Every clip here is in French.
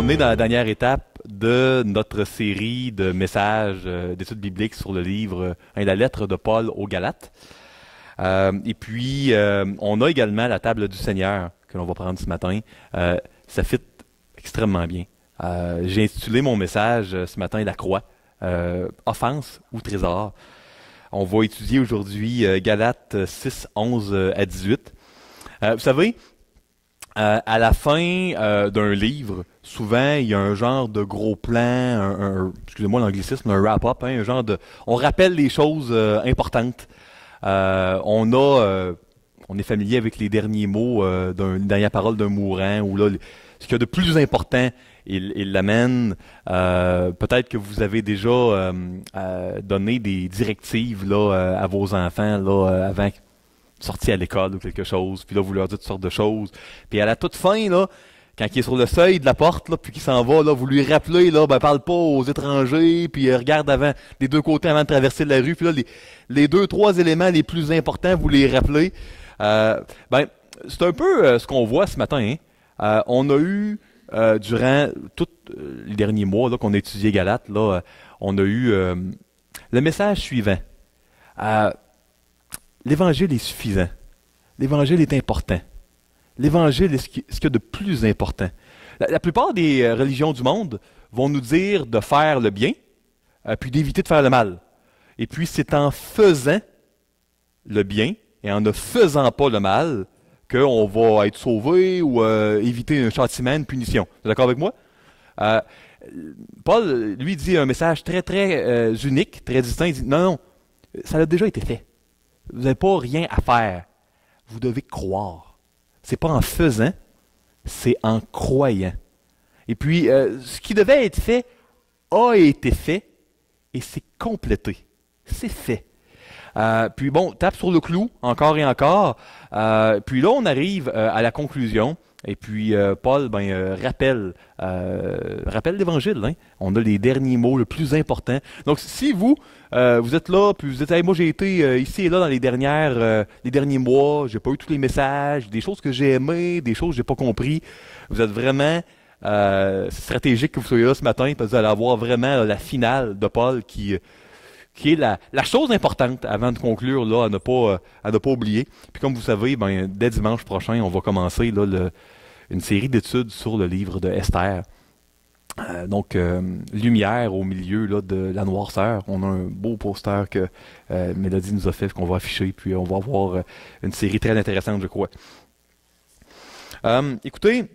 On est dans la dernière étape de notre série de messages d'études bibliques sur le livre la lettre de Paul aux Galates. Et puis, on a également la table du Seigneur que l'on va prendre ce matin. Ça fit extrêmement bien. J'ai intitulé mon message ce matin La croix, offense ou trésor. On va étudier aujourd'hui Galates 6, 11 à 18. Vous savez, à la fin d'un livre, souvent, il y a un genre de gros plan, excusez-moi l'anglicisme, un wrap-up, un genre de... On rappelle les choses importantes. On est familier avec les derniers mots d'une dernière parole d'un mourant, où là, ce qu'il y a de plus important, il l'amène. Peut-être que vous avez déjà donné des directives là, à vos enfants là, avant sortis à l'école ou quelque chose, puis là, vous leur dites toutes sortes de choses. Puis à la toute fin, là, quand il est sur le seuil de la porte, là, puis qu'il s'en va, là, vous lui rappelez, là, parle pas aux étrangers, puis regarde avant, des deux côtés avant de traverser la rue, puis là, les deux, trois éléments les plus importants, vous les rappelez. C'est un peu ce qu'on voit ce matin, hein. On a eu, durant tous les derniers mois, là, qu'on a étudié Galates, là, on a eu le message suivant. L'Évangile est suffisant. L'Évangile est important. L'Évangile est ce qu'il y a de plus important. La plupart des religions du monde vont nous dire de faire le bien, puis d'éviter de faire le mal. Et puis c'est en faisant le bien et en ne faisant pas le mal qu'on va être sauvé ou éviter un châtiment, une punition. Vous êtes d'accord avec moi? Paul, lui, dit un message très, très unique, très distinct. Il dit, non, ça a déjà été fait. Vous n'avez pas rien à faire. Vous devez croire. C'est pas en faisant, c'est en croyant. Et puis, ce qui devait être fait a été fait et c'est complété. C'est fait. Puis bon, tape sur le clou, encore et encore. Puis là, on arrive à la conclusion. Et puis, Paul rappelle l'Évangile. Hein? On a les derniers mots, le plus important. Donc, si vous êtes là, puis vous dites, hey, moi j'ai été ici et là dans les derniers mois, j'ai pas eu tous les messages, des choses que j'ai aimées, des choses que j'ai pas compris. Vous êtes vraiment stratégique que vous soyez là ce matin, parce que vous allez avoir vraiment la finale de Paul qui est la chose importante avant de conclure là, à ne pas oublier. Puis comme vous savez, dès dimanche prochain, on va commencer là, une série d'études sur le livre de Esther. Donc, lumière au milieu là, de la noirceur. On a un beau poster que Mélodie nous a fait, qu'on va afficher, puis on va avoir une série très intéressante, je crois. Écoutez,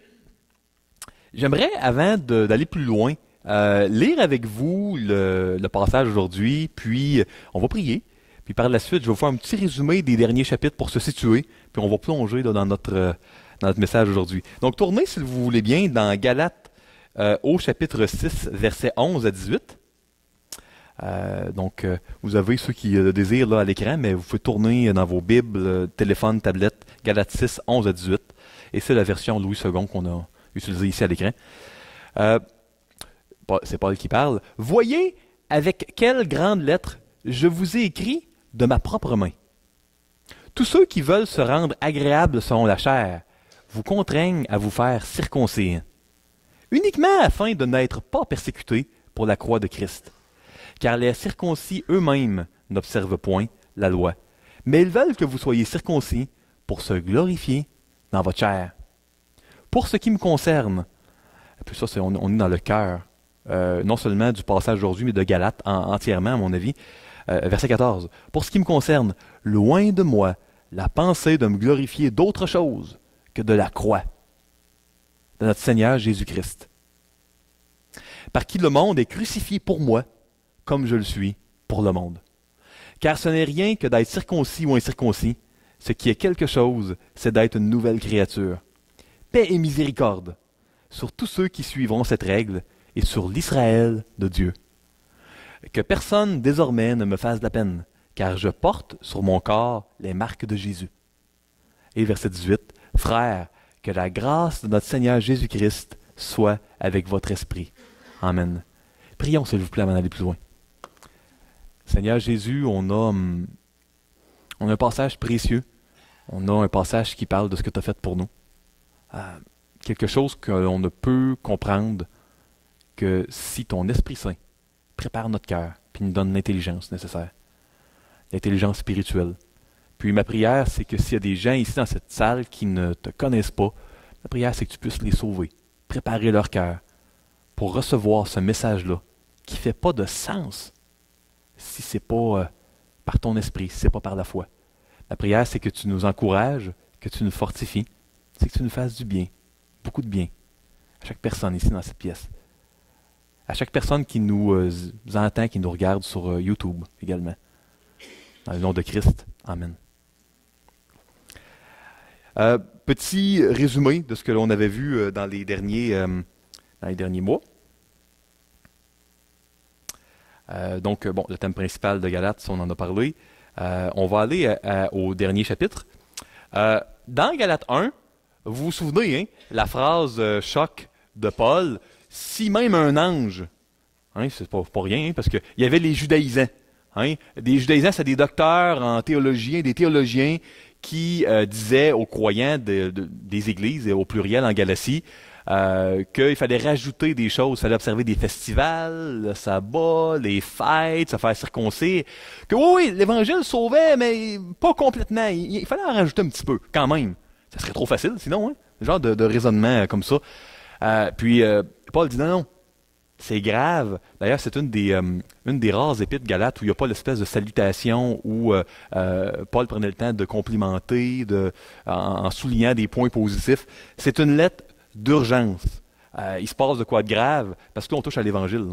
j'aimerais, avant d'aller plus loin, lire avec vous le passage aujourd'hui, puis on va prier. Puis par la suite, je vais vous faire un petit résumé des derniers chapitres pour se situer, puis on va plonger là, dans notre message aujourd'hui. Donc tournez, si vous voulez bien, dans Galates au chapitre 6, versets 11 à 18. Donc, vous avez ceux qui le désirent là, à l'écran, mais vous pouvez tourner dans vos Bibles, téléphones, tablettes, Galates 6, 11 à 18. Et c'est la version Louis II qu'on a utilisée ici à l'écran. C'est Paul qui parle. « Voyez avec quelle grande lettre je vous ai écrit de ma propre main. Tous ceux qui veulent se rendre agréables selon la chair vous contraignent à vous faire circoncire, uniquement afin de n'être pas persécutés pour la croix de Christ. Car les circoncis eux-mêmes n'observent point la loi, mais ils veulent que vous soyez circoncis pour se glorifier dans votre chair. Pour ce qui me concerne, » et puis ça, on est dans le cœur, non seulement du passage aujourd'hui, mais de Galates entièrement, à mon avis. Verset 14. « Pour ce qui me concerne, loin de moi la pensée de me glorifier d'autre chose que de la croix de notre Seigneur Jésus-Christ, par qui le monde est crucifié pour moi, comme je le suis pour le monde. Car ce n'est rien que d'être circoncis ou incirconcis, ce qui est quelque chose, c'est d'être une nouvelle créature. Paix et miséricorde sur tous ceux qui suivront cette règle et sur l'Israël de Dieu. Que personne désormais ne me fasse de la peine, car je porte sur mon corps les marques de Jésus. » Et verset 18, « Frères, que la grâce de notre Seigneur Jésus-Christ soit avec votre esprit. Amen. » Prions, s'il vous plaît, avant d'aller plus loin. Seigneur Jésus, on a un passage précieux. On a un passage qui parle de ce que tu as fait pour nous. Quelque chose que l'on ne peut comprendre que si ton Esprit Saint prépare notre cœur, puis nous donne l'intelligence nécessaire, l'intelligence spirituelle. Puis ma prière, c'est que s'il y a des gens ici dans cette salle qui ne te connaissent pas, ma prière, c'est que tu puisses les sauver, préparer leur cœur pour recevoir ce message-là qui ne fait pas de sens si ce n'est pas par ton esprit, si ce n'est pas par la foi. Ma prière, c'est que tu nous encourages, que tu nous fortifies, c'est que tu nous fasses du bien, beaucoup de bien, à chaque personne ici dans cette pièce. À chaque personne qui nous entend, qui nous regarde sur YouTube également. Dans le nom de Christ. Amen. Petit résumé de ce que l'on avait vu dans les derniers mois. Donc, le thème principal de Galates, on en a parlé. On va aller au dernier chapitre. Dans Galates 1, vous vous souvenez, hein, la phrase choc de Paul, si même un ange, hein, c'est pas rien, hein, parce qu'il y avait les judaïsants. Hein, des judaïsants, c'est des docteurs en théologie, des théologiens qui disaient aux croyants des églises, et au pluriel en Galatie, qu'il fallait rajouter des choses, il fallait observer des festivals, le sabbat, les fêtes, se faire circoncire, que oui, l'Évangile sauvait, mais pas complètement, il fallait en rajouter un petit peu, quand même. Ça serait trop facile, sinon, hein? Ce genre de raisonnement comme ça. Puis Paul dit non, c'est grave. D'ailleurs, c'est une des rares épîtres Galates où il n'y a pas l'espèce de salutation où Paul prenait le temps de complimenter en soulignant des points positifs. C'est une lettre d'urgence. Il se passe de quoi de grave parce qu'on touche à l'Évangile.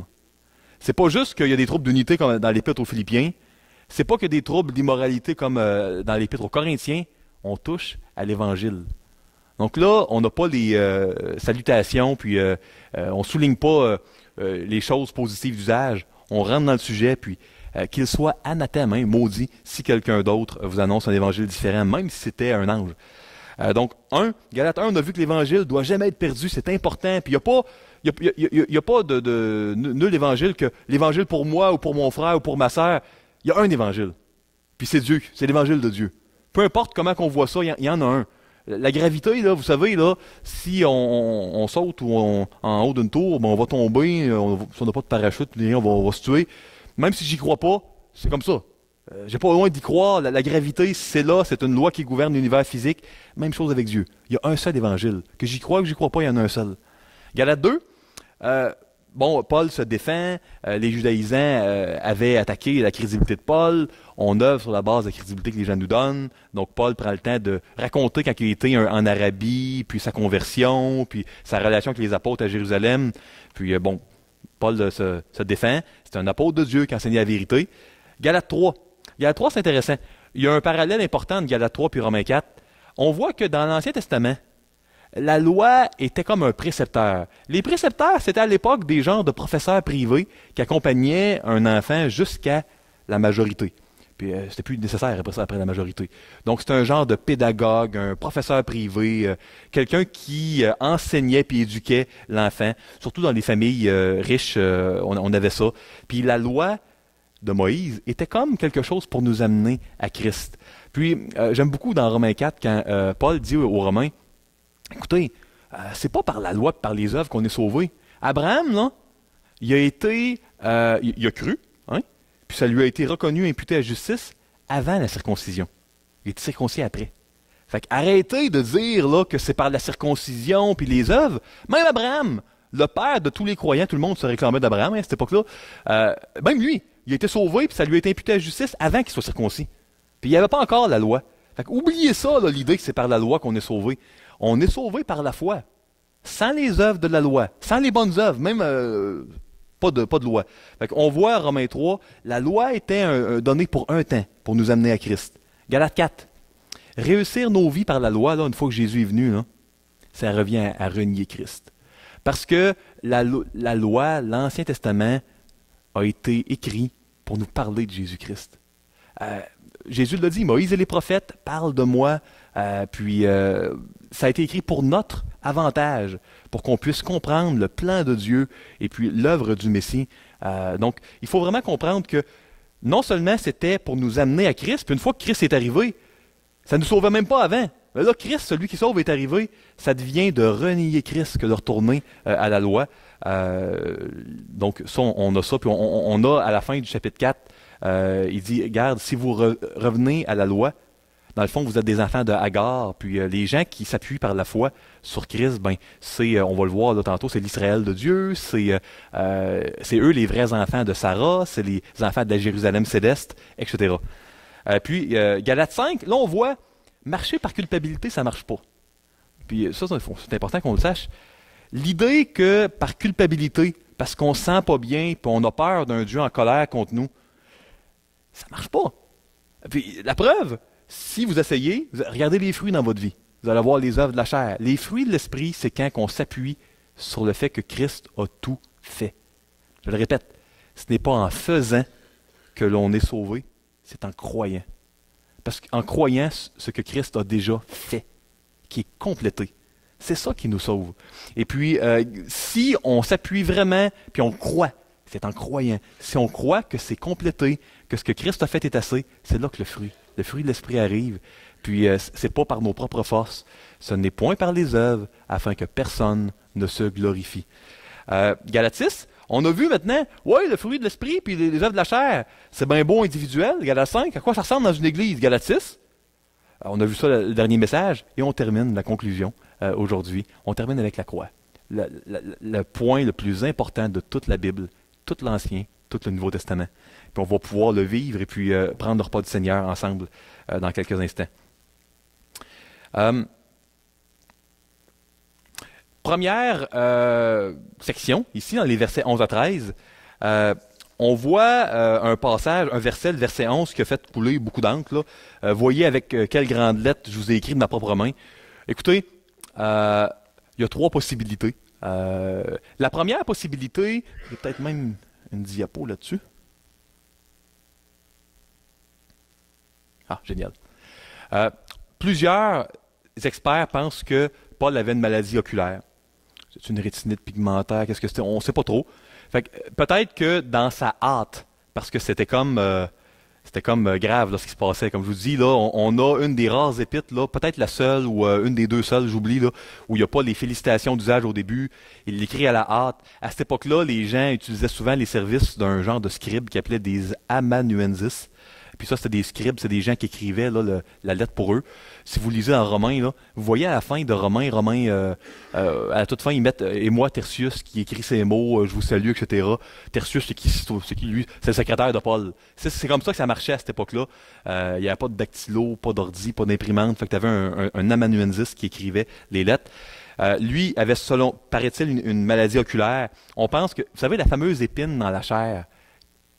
C'est pas juste qu'il y a des troubles d'unité comme dans l'épître aux Philippiens. C'est pas qu'il y a des troubles d'immoralité comme dans l'épître aux Corinthiens. On touche à l'Évangile. Donc là, on n'a pas les salutations, puis on ne souligne pas les choses positives d'usage. On rentre dans le sujet, puis qu'il soit anathème, hein, maudit, si quelqu'un d'autre vous annonce un évangile différent, même si c'était un ange. Donc, Galates 1, on a vu que l'évangile ne doit jamais être perdu, c'est important, puis il n'y a pas de nul évangile que l'évangile pour moi, ou pour mon frère, ou pour ma sœur. Il y a un évangile, puis c'est Dieu, c'est l'évangile de Dieu. Peu importe comment on voit ça, il y en a un. La gravité, là, vous savez, là, si on saute ou en haut d'une tour, on va tomber, si on n'a pas de parachute, on va se tuer. Même si j'y crois pas, c'est comme ça. J'ai pas loin d'y croire. La gravité, c'est là, c'est une loi qui gouverne l'univers physique. Même chose avec Dieu. Il y a un seul évangile. Que j'y crois ou que j'y crois pas, il y en a un seul. Galates 2, Paul se défend. Les judaïsants avaient attaqué la crédibilité de Paul. On œuvre sur la base de la crédibilité que les gens nous donnent. Donc, Paul prend le temps de raconter quand il était en Arabie, puis sa conversion, puis sa relation avec les apôtres à Jérusalem. Puis, Paul se défend. C'est un apôtre de Dieu qui enseignait la vérité. Galates 3. Galates 3, c'est intéressant. Il y a un parallèle important entre Galates 3 et Romains 4. On voit que dans l'Ancien Testament, la loi était comme un précepteur. Les précepteurs, c'était à l'époque des genres de professeurs privés qui accompagnaient un enfant jusqu'à la majorité. Puis c'était plus nécessaire après la majorité. Donc c'est un genre de pédagogue, un professeur privé, quelqu'un qui enseignait puis éduquait l'enfant. Surtout dans les familles riches, on avait ça. Puis la loi de Moïse était comme quelque chose pour nous amener à Christ. Puis j'aime beaucoup dans Romains 4 quand Paul dit aux Romains, écoutez, c'est pas par la loi et par les œuvres qu'on est sauvé. Abraham, là, il a cru, hein, puis ça lui a été reconnu, imputé à justice avant la circoncision. Il était circoncis après. Fait qu'arrêtez de dire là, que c'est par la circoncision puis les œuvres. Même Abraham, le père de tous les croyants, tout le monde se réclamait d'Abraham à cette époque-là, même lui, il a été sauvé puis ça lui a été imputé à justice avant qu'il soit circoncis. Puis il n'y avait pas encore la loi. Fait qu'oubliez ça, là, l'idée que c'est par la loi qu'on est sauvé. On est sauvé par la foi, sans les œuvres de la loi, sans les bonnes œuvres, même pas de loi. Fait qu'on voit Romains 3, la loi était donnée pour un temps, pour nous amener à Christ. Galates 4, réussir nos vies par la loi, là, une fois que Jésus est venu, là, ça revient à renier Christ. Parce que la loi, l'Ancien Testament, a été écrit pour nous parler de Jésus-Christ. Jésus l'a dit, Moïse et les prophètes parlent de moi, puis ça a été écrit pour notre avantage, pour qu'on puisse comprendre le plan de Dieu et puis l'œuvre du Messie. Donc, il faut vraiment comprendre que non seulement c'était pour nous amener à Christ, puis une fois que Christ est arrivé, ça ne nous sauvait même pas avant. Mais là, Christ, celui qui sauve, est arrivé. Ça devient de renier Christ que de retourner à la loi. Donc, ça, on a ça. Puis on a, à la fin du chapitre 4, il dit, regarde, si vous revenez à la loi, dans le fond, vous êtes des enfants de Hagar. Puis les gens qui s'appuient par la foi sur Christ, ben, c'est, on va le voir là, tantôt, c'est l'Israël de Dieu, c'est eux les vrais enfants de Sarah, c'est les enfants de la Jérusalem céleste, etc. Puis, Galates 5, là, on voit, marcher par culpabilité, ça marche pas. Puis ça, c'est important qu'on le sache. L'idée que par culpabilité, parce qu'on se sent pas bien, puis on a peur d'un Dieu en colère contre nous, ça marche pas. Puis la preuve, si vous essayez, regardez les fruits dans votre vie. Vous allez voir les œuvres de la chair. Les fruits de l'esprit, c'est quand on s'appuie sur le fait que Christ a tout fait. Je le répète, ce n'est pas en faisant que l'on est sauvé, c'est en croyant. Parce qu'en croyant ce que Christ a déjà fait, qui est complété, c'est ça qui nous sauve. Et puis, si on s'appuie vraiment, puis on croit, c'est en croyant. Si on croit que c'est complété, que ce que Christ a fait est assez, c'est là que le fruit de l'Esprit arrive. Puis, c'est pas par nos propres forces, ce n'est point par les œuvres, afin que personne ne se glorifie. Galates 6, on a vu maintenant, ouais, le fruit de l'esprit puis les œuvres de la chair, c'est bien beau individuel. Galates 5, à quoi ça ressemble dans une église? Galates 6, on a vu ça le dernier message, et on termine la conclusion aujourd'hui. On termine avec la croix. Le point le plus important de toute la Bible, tout l'Ancien, tout le Nouveau Testament. Puis on va pouvoir le vivre et puis prendre le repas du Seigneur ensemble dans quelques instants. Première section, ici, dans les versets 11 à 13, on voit un passage, un verset, le verset 11, qui a fait couler beaucoup d'encre. Voyez avec quelle grande lettre je vous ai écrit de ma propre main. Écoutez, il y a 3 possibilités. La première possibilité, il y a peut-être même une diapo là-dessus. Ah, génial. Plusieurs experts pensent que Paul avait une maladie oculaire. C'est une rétinite pigmentaire, qu'est-ce que c'était? On ne sait pas trop. Fait que, peut-être que dans sa hâte, parce que c'était comme grave là, ce qui se passait. Comme je vous dis, là, on a une des rares épîtres, là, peut-être la seule ou une des 2 seules, j'oublie, là, où il n'y a pas les félicitations d'usage au début. Il l'écrit à la hâte. À cette époque-là, les gens utilisaient souvent les services d'un genre de scribe qui appelait des amanuensis. Puis ça, c'était des scribes, c'est des gens qui écrivaient là, la lettre pour eux. Si vous lisez en Romains, là, vous voyez à la fin de Romains, à la toute fin, ils mettent « Et moi, Tertius, qui écrit ces mots, je vous salue, etc. » Tertius, c'est qui lui? C'est le secrétaire de Paul. C'est comme ça que ça marchait à cette époque-là. Il n'y avait pas de dactylo, pas d'ordi, pas d'imprimante. Fait que tu avais un amanuensis qui écrivait les lettres. Lui avait, selon, paraît-il, une maladie oculaire. On pense que, vous savez, la fameuse épine dans la chair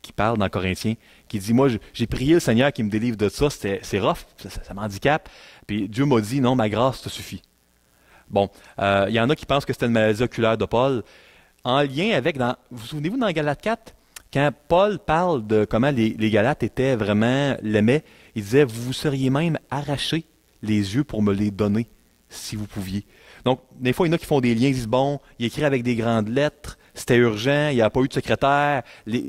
qui parle dans Corinthiens, qui dit, moi, j'ai prié le Seigneur qui me délivre de ça, c'est rough, ça m'handicape. Puis Dieu m'a dit, non, ma grâce te suffit. Bon, il y en a qui pensent que c'était une maladie oculaire de Paul, en lien avec, vous vous souvenez-vous dans Galates 4, quand Paul parle de comment les Galates étaient vraiment, l'aimaient, il disait, vous vous seriez même arraché les yeux pour me les donner, si vous pouviez. Donc, des fois, il y en a qui font des liens, ils disent, bon, il écrit avec des grandes lettres, c'était urgent, il n'y a pas eu de secrétaire, les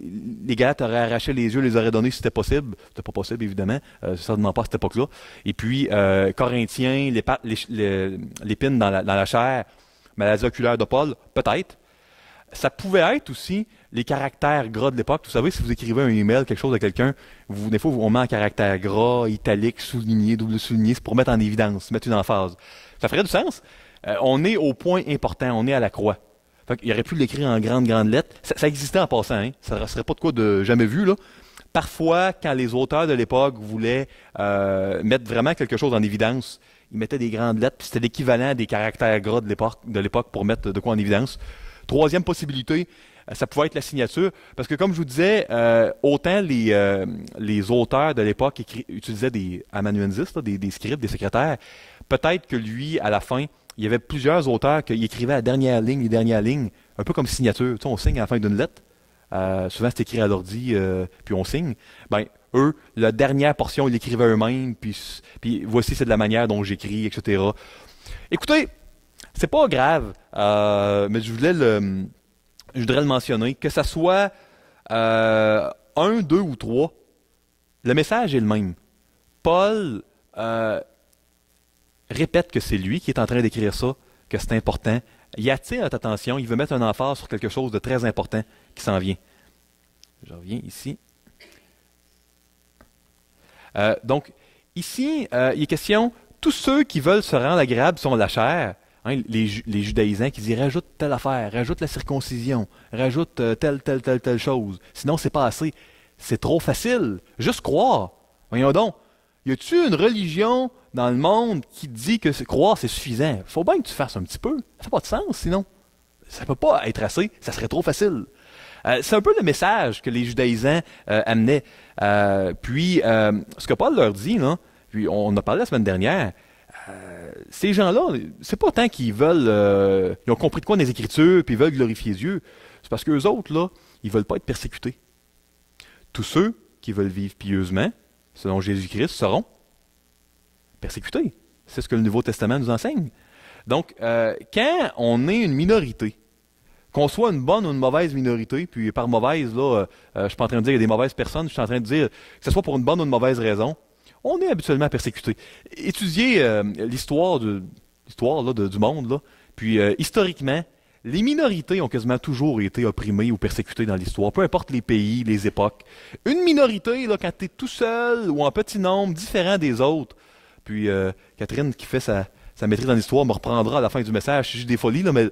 Galates auraient arraché les yeux, les auraient donnés si c'était possible. C'était pas possible, évidemment, certainement pas à cette époque-là. Et puis, Corinthiens, l'épine dans la chair, maladie oculaire de Paul, peut-être. Ça pouvait être aussi les caractères gras de l'époque. Vous savez, si vous écrivez un email, quelque chose à quelqu'un, des fois, on met en caractère gras, italique, souligné, double souligné, c'est pour mettre en évidence, mettre une emphase. Ça ferait du sens. On est au point important, on est à la croix. Fait qu'il aurait pu l'écrire en grandes lettres. Ça existait en passant, hein? Ça ne serait pas de quoi de jamais vu, là. Parfois, quand les auteurs de l'époque voulaient mettre vraiment quelque chose en évidence, ils mettaient des grandes lettres, puis c'était l'équivalent des caractères gras de l'époque pour mettre de quoi en évidence. Troisième possibilité, ça pouvait être la signature, parce que comme je vous disais, autant les auteurs de l'époque utilisaient des amanuensis, des scribes, des secrétaires, peut-être que lui, à la fin, il y avait plusieurs auteurs qui écrivaient la dernière ligne, les dernières lignes, un peu comme signature. Tu sais, on signe à la fin d'une lettre. Souvent, c'est écrit à l'ordi, puis on signe. Ben, eux, la dernière portion, ils l'écrivaient eux-mêmes, puis voici, c'est de la manière dont j'écris, etc. Écoutez, c'est pas grave, mais je voudrais le mentionner, que ça soit 1, 2 ou 3, le message est le même. Paul répète que c'est lui qui est en train d'écrire ça, que c'est important. Il attire ta attention, il veut mettre un emphase sur quelque chose de très important qui s'en vient. Je reviens ici. Donc, ici, il est question, tous ceux qui veulent se rendre agréables sont la chair. Hein, les judaïsants qui disent rajoute telle affaire, rajoute la circoncision, rajoute telle chose. Sinon, c'est pas assez. C'est trop facile. Juste croire. Voyons donc. Y a-t-il une religion dans le monde qui dit que croire c'est suffisant? Faut bien que tu fasses un petit peu. Ça fait pas de sens, sinon. Ça peut pas être assez. Ça serait trop facile. C'est un peu le message que les judaïsants amenaient. Ce que Paul leur dit, là, puis on en a parlé la semaine dernière, ces gens-là, c'est pas tant qu'ils veulent, ils ont compris de quoi dans les Écritures, puis ils veulent glorifier Dieu. C'est parce qu'eux autres, là, ils veulent pas être persécutés. Tous ceux qui veulent vivre pieusement, selon Jésus-Christ, seront persécutés. C'est ce que le Nouveau Testament nous enseigne. Donc, quand on est une minorité, qu'on soit une bonne ou une mauvaise minorité, puis par mauvaise, là, je suis pas en train de dire qu'il y a des mauvaises personnes, je suis en train de dire que ce soit pour une bonne ou une mauvaise raison, on est habituellement persécuté. Étudiez l'histoire du monde, là, puis historiquement, les minorités ont quasiment toujours été opprimées ou persécutées dans l'histoire, peu importe les pays, les époques. Une minorité, là, quand tu es tout seul ou en petit nombre, différent des autres, puis Catherine qui fait sa maîtrise en histoire me reprendra à la fin du message si j'ai des folies, là, mais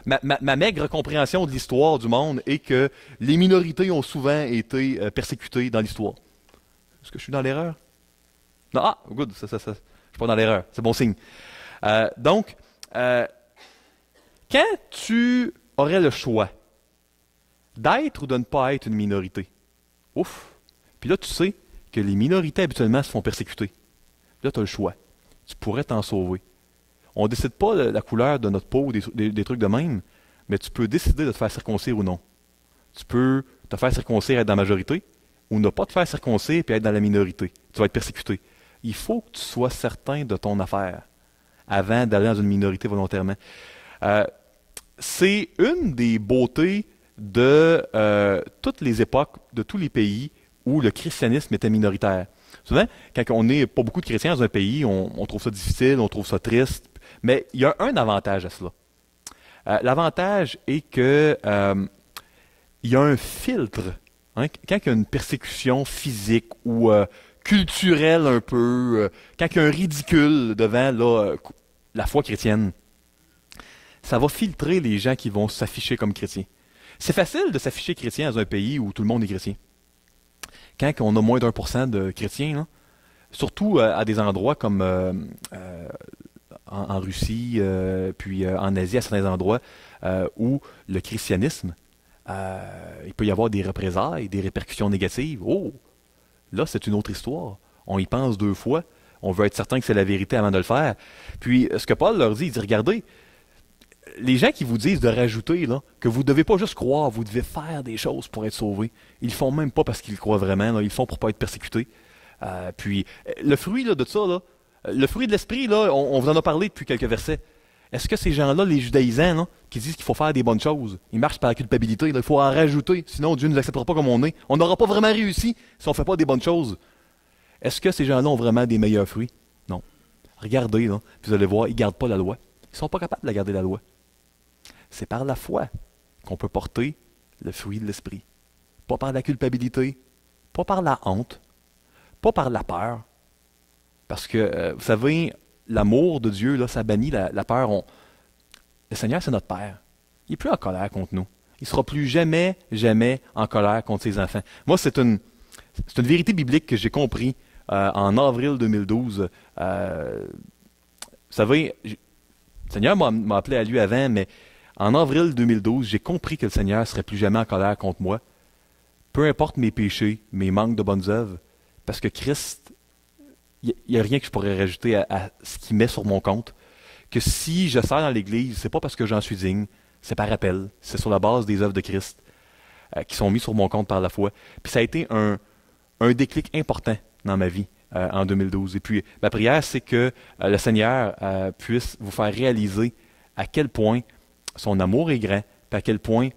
ma maigre compréhension de l'histoire du monde est que les minorités ont souvent été persécutées dans l'histoire. Est-ce que je suis dans l'erreur? Non, good, je suis pas dans l'erreur, c'est bon signe. Donc, quand tu aurais le choix d'être ou de ne pas être une minorité, ouf, puis là tu sais que les minorités habituellement se font persécuter. Là tu as le choix, tu pourrais t'en sauver. On ne décide pas la couleur de notre peau ou des trucs de même, mais tu peux décider de te faire circoncire ou non. Tu peux te faire circoncire et être dans la majorité, ou ne pas te faire circoncire et être dans la minorité. Tu vas être persécuté. Il faut que tu sois certain de ton affaire avant d'aller dans une minorité volontairement. C'est une des beautés de toutes les époques, de tous les pays où le christianisme était minoritaire. Souvent, quand on n'est pas beaucoup de chrétiens dans un pays, on trouve ça difficile, on trouve ça triste, mais il y a un avantage à cela. L'avantage est que il y a un filtre. Hein, quand il y a une persécution physique ou culturelle un peu, quand il y a un ridicule devant la foi chrétienne, ça va filtrer les gens qui vont s'afficher comme chrétiens. C'est facile de s'afficher chrétien dans un pays où tout le monde est chrétien. Quand on a moins d'1% de chrétiens, là, surtout à des endroits comme en Russie, puis en Asie, à certains endroits où le christianisme, il peut y avoir des représailles, des répercussions négatives. Oh, là, c'est une autre histoire. On y pense deux fois. On veut être certain que c'est la vérité avant de le faire. Puis, ce que Paul leur dit, il dit, regardez, les gens qui vous disent de rajouter, là, que vous ne devez pas juste croire, vous devez faire des choses pour être sauvés. Ils le font même pas parce qu'ils le croient vraiment, là, ils le font pour pas être persécutés. Le fruit là, de ça, là, le fruit de l'esprit, là, on vous en a parlé depuis quelques versets. Est-ce que ces gens-là, les judaïsants, là, qui disent qu'il faut faire des bonnes choses, ils marchent par la culpabilité, là, il faut en rajouter, sinon Dieu ne nous acceptera pas comme on est. On n'aura pas vraiment réussi si on ne fait pas des bonnes choses. Est-ce que ces gens-là ont vraiment des meilleurs fruits? Non. Regardez, là, puis vous allez voir, ils ne gardent pas la loi. Ils ne sont pas capables de garder la loi. C'est par la foi qu'on peut porter le fruit de l'esprit. Pas par la culpabilité, pas par la honte, pas par la peur. Parce que, vous savez, l'amour de Dieu, là, ça bannit la peur. Le Seigneur, c'est notre Père. Il n'est plus en colère contre nous. Il ne sera plus jamais, jamais en colère contre ses enfants. Moi, c'est une vérité biblique que j'ai compris en avril 2012. Vous savez, le Seigneur m'a appelé à lui avant, mais en avril 2012, j'ai compris que le Seigneur ne serait plus jamais en colère contre moi. Peu importe mes péchés, mes manques de bonnes œuvres, parce que Christ, il n'y a rien que je pourrais rajouter à ce qu'il met sur mon compte. Que si je sers dans l'Église, c'est pas parce que j'en suis digne, c'est par appel, c'est sur la base des œuvres de Christ qui sont mis sur mon compte par la foi. Puis ça a été un déclic important dans ma vie en 2012. Et puis ma prière, c'est que le Seigneur puisse vous faire réaliser à quel point son amour est grand, puis à quel point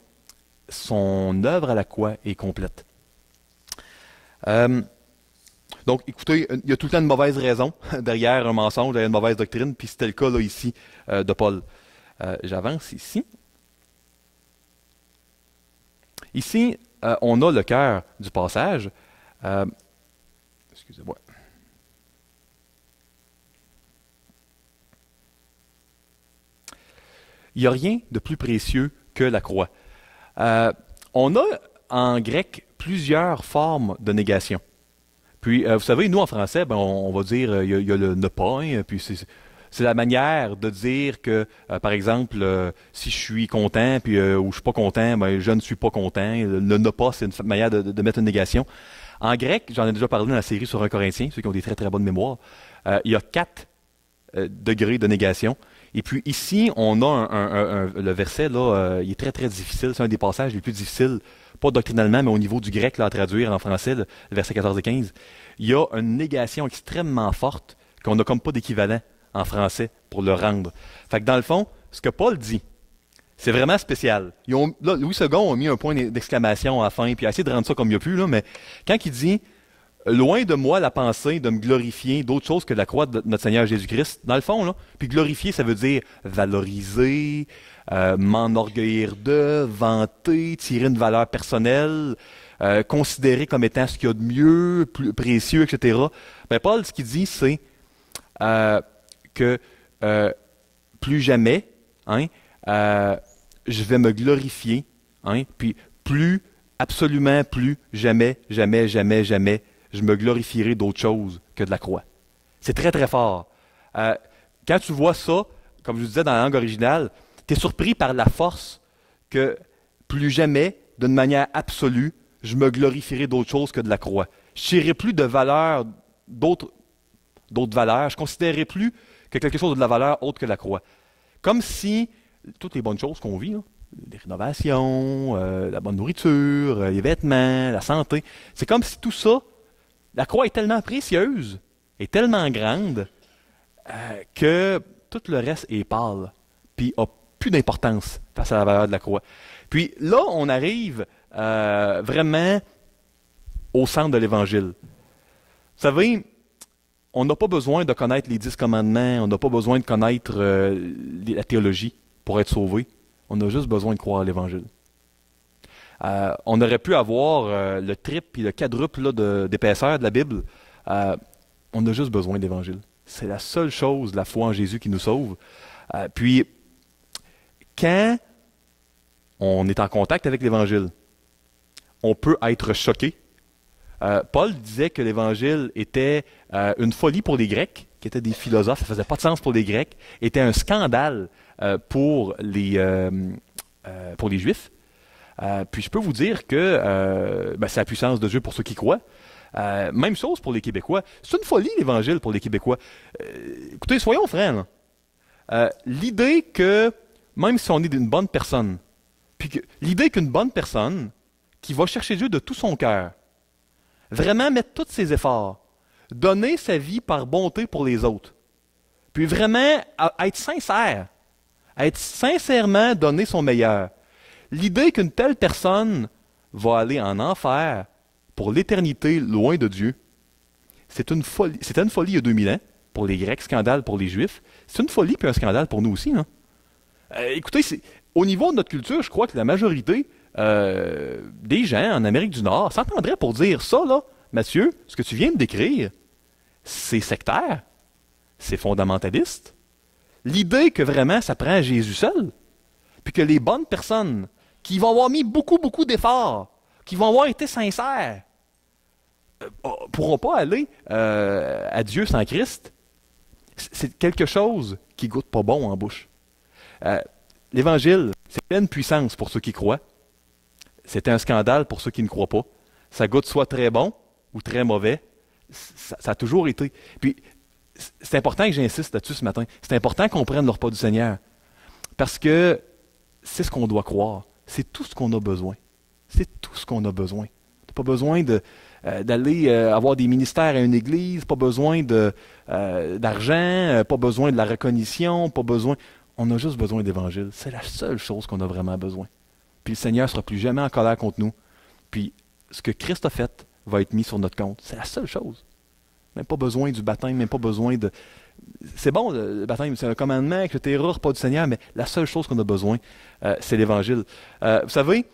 son œuvre à la croix est complète. Donc, écoutez, il y a tout le temps une mauvaise raison derrière un mensonge, derrière une mauvaise doctrine, puis c'était le cas là ici de Paul. J'avance ici. Ici, on a le cœur du passage. Excusez-moi. Il n'y a rien de plus précieux que la croix. On a en grec plusieurs formes de négation. Puis, vous savez, nous en français, ben, on va dire, il y a le ne pas, hein, puis c'est la manière de dire que, par exemple, si je suis content, puis ou je suis pas content, ben, je ne suis pas content. Le ne pas, c'est une manière de mettre une négation. En grec, j'en ai déjà parlé dans la série sur 1 Corinthiens, ceux qui ont des très très bonnes mémoires, il y a 4 degrés de négation. Et puis ici, on a le verset, là, il est très très difficile, c'est un des passages les plus difficiles, pas doctrinalement, mais au niveau du grec, là, à traduire en français, le verset 14 et 15. Il y a une négation extrêmement forte qu'on n'a comme pas d'équivalent en français pour le rendre. Fait que dans le fond, ce que Paul dit, c'est vraiment spécial. Là, Louis II a mis un point d'exclamation à la fin, puis il a essayé de rendre ça comme il a pu, là, mais quand il dit « Loin de moi la pensée de me glorifier d'autre chose que la croix de notre Seigneur Jésus-Christ », dans le fond, là, puis glorifier, ça veut dire valoriser, m'enorgueillir de, vanter, tirer une valeur personnelle, considérer comme étant ce qu'il y a de mieux, plus précieux, etc. Ben, Paul, ce qu'il dit, c'est que plus jamais, hein, je vais me glorifier, hein, puis absolument plus, jamais, jamais, jamais, jamais, je me glorifierai d'autre chose que de la croix. C'est très, très fort. Quand tu vois ça, comme je vous disais dans la langue originale, tu es surpris par la force que plus jamais, d'une manière absolue, je me glorifierai d'autre chose que de la croix. Je n'irai plus de valeur, d'autres valeurs. Je ne considérerai plus que quelque chose de la valeur autre que la croix. Comme si toutes les bonnes choses qu'on vit, là, les rénovations, la bonne nourriture, les vêtements, la santé, c'est comme si tout ça, la croix est tellement précieuse, est tellement grande, que tout le reste est pâle, puis n'a plus d'importance face à la valeur de la croix. Puis là, on arrive vraiment au centre de l'Évangile. Vous savez, on n'a pas besoin de connaître les 10 commandements, on n'a pas besoin de connaître la théologie pour être sauvé. On a juste besoin de croire à l'Évangile. On aurait pu avoir le triple et le quadruple là, d'épaisseur de la Bible. On a juste besoin de l'Évangile. C'est la seule chose, la foi en Jésus, qui nous sauve. Puis, quand on est en contact avec l'Évangile, on peut être choqué. Paul disait que l'Évangile était une folie pour les Grecs, qui étaient des philosophes, ça ne faisait pas de sens pour les Grecs, était un scandale pour les Juifs. Puis je peux vous dire que c'est la puissance de Dieu pour ceux qui croient. Même chose pour les Québécois. C'est une folie l'Évangile pour les Québécois. Écoutez, soyons francs. L'idée que, même si on est une bonne personne, puis l'idée qu'une bonne personne qui va chercher Dieu de tout son cœur, vraiment mettre tous ses efforts, donner sa vie par bonté pour les autres, puis vraiment être sincère, être sincèrement donner son meilleur. L'idée qu'une telle personne va aller en enfer pour l'éternité loin de Dieu, c'est une folie. C'était une folie il y a 2000 ans pour les Grecs, scandale pour les Juifs. C'est une folie puis un scandale pour nous aussi. Hein? Écoutez, au niveau de notre culture, je crois que la majorité des gens en Amérique du Nord s'entendraient pour dire ça, là, Mathieu, ce que tu viens de décrire, c'est sectaire, c'est fondamentaliste. L'idée que vraiment ça prend Jésus seul, puis que les bonnes personnes qui vont avoir mis beaucoup, beaucoup d'efforts, qui vont avoir été sincères, ne pourront pas aller à Dieu sans Christ. C'est quelque chose qui goûte pas bon en bouche. L'Évangile, c'est pleine puissance pour ceux qui croient. C'est un scandale pour ceux qui ne croient pas. Ça goûte soit très bon ou très mauvais. Ça a toujours été. Puis, c'est important que j'insiste là-dessus ce matin. C'est important qu'on prenne le repas du Seigneur. Parce que c'est ce qu'on doit croire. C'est tout ce qu'on a besoin. C'est tout ce qu'on a besoin. Tu n'as pas besoin d'aller avoir des ministères à une église, pas besoin d'argent, pas besoin de la reconnaissance, pas besoin... On a juste besoin d'évangile. C'est la seule chose qu'on a vraiment besoin. Puis le Seigneur ne sera plus jamais en colère contre nous. Puis ce que Christ a fait va être mis sur notre compte. C'est la seule chose. Même pas besoin du baptême, même pas besoin de... C'est bon, le baptême, c'est un commandement, etc., pas du Seigneur, mais la seule chose qu'on a besoin, c'est l'Évangile. Vous savez,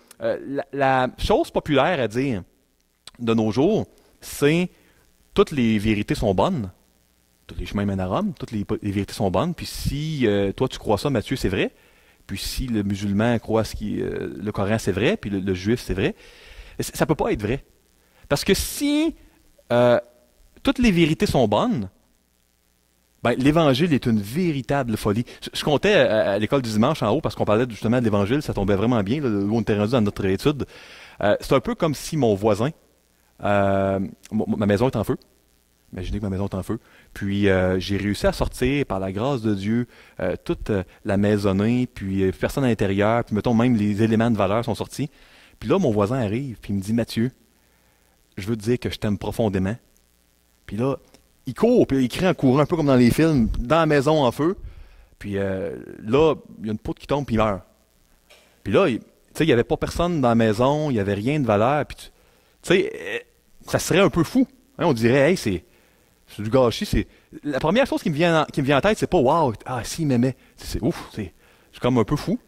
la chose populaire à dire de nos jours, c'est toutes les vérités sont bonnes, tous les chemins mènent à Rome, toutes les vérités sont bonnes, puis si toi tu crois ça, Matthieu, c'est vrai, puis si le musulman croit le Coran, c'est vrai, puis le juif, c'est vrai, ça peut pas être vrai. Parce que si toutes les vérités sont bonnes, ben, l'Évangile est une véritable folie. Je comptais à l'école du dimanche en haut, parce qu'on parlait justement de l'Évangile, ça tombait vraiment bien, là, où on était rendu dans notre étude. C'est un peu comme si mon voisin, ma maison est en feu. Imaginez que ma maison est en feu. Puis j'ai réussi à sortir, par la grâce de Dieu, toute la maisonnée, puis personne à l'intérieur, puis mettons même les éléments de valeur sont sortis. Puis là, mon voisin arrive, puis il me dit, Mathieu, je veux te dire que je t'aime profondément. Puis là, il court, puis il crie en courant, un peu comme dans les films, dans la maison en feu. Puis là, il y a une poutre qui tombe, puis il meurt. Puis là, tu sais, il n'y avait pas personne dans la maison, il n'y avait rien de valeur. Puis tu sais, ça serait un peu fou. Hein, on dirait, hey, c'est du gâchis. La première chose qui me vient en tête, c'est pas, waouh, ah, s'il m'aimait. C'est ouf, c'est comme un peu fou.